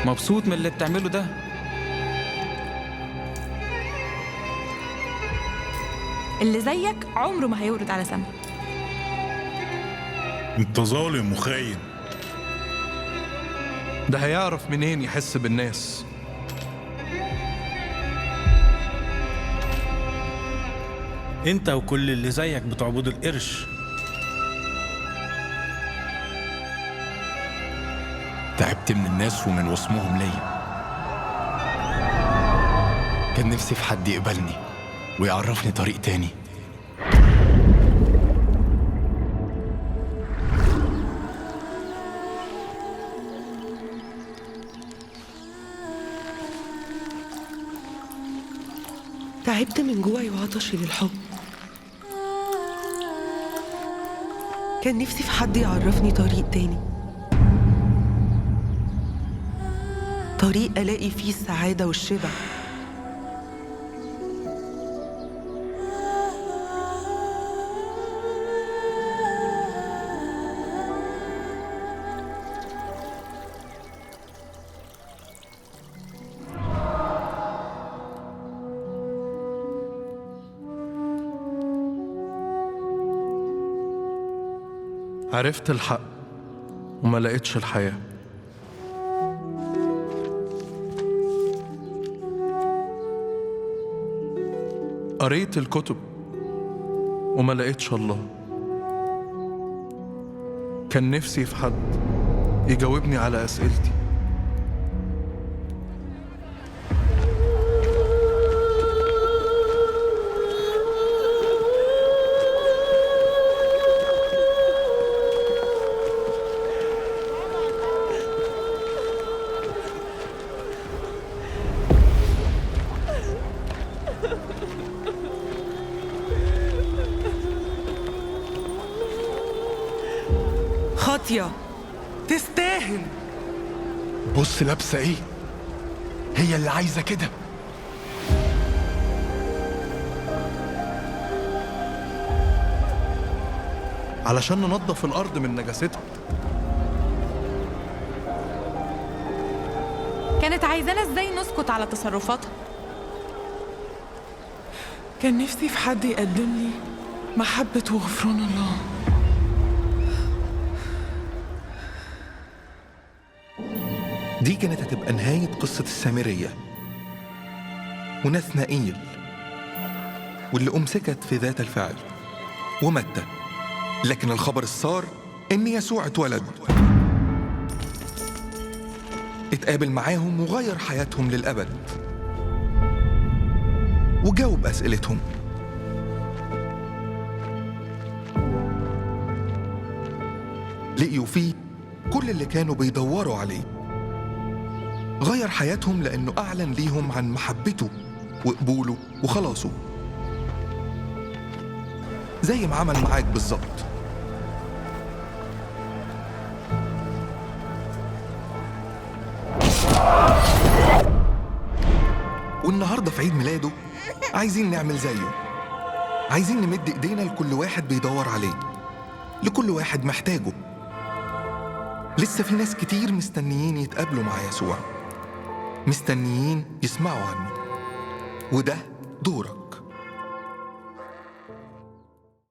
مبسوط من اللي بتعمله ده؟ اللي زيك عمره ما هيورد على سما. انت ظالم وخاين. ده هيعرف منين يحس بالناس؟ انت وكل اللي زيك بتعبدوا القرش. تعبت من الناس ومن وصمهم ليا. كان نفسي في حد يقبلني ويعرفني طريق تاني. تعبت من جوعي وعطشي للحب. كان نفسي في حد يعرفني طريق تاني، طريق ألاقي فيه السعادة والشبع. عرفت الحق وما لقيتش الحياة. قريت الكتب وما لقيتش الله. كان نفسي في حد يجاوبني على أسئلتي. خاطية تستاهل. بص لابسة ايه؟ هي اللي عايزة كده. علشان ننظف الأرض من نجاستها. كانت عايزانا ازاي نسكت على تصرفاتها. كان نفسي في حد يقدم لي محبة وغفران الله. دي كانت هتبقى نهاية قصة السامرية ونثنائيل واللي أمسكت في ذات الفعل ومتى. لكن الخبر السار إن يسوع اتولد، اتقابل معاهم وغير حياتهم للأبد وجاوب أسئلتهم. لقيوا فيه كل اللي كانوا بيدوروا عليه. غير حياتهم لأنه أعلن ليهم عن محبته وقبوله وخلاصه، زي ما عمل معاك بالظبط. والنهاردة في عيد ميلاده عايزين نعمل زيه. عايزين نمد إيدينا لكل واحد بيدور عليه، لكل واحد محتاجه. لسه في ناس كتير مستنيين يتقابلوا مع يسوع، مستنيين يسمعوا عنه، وده دورك.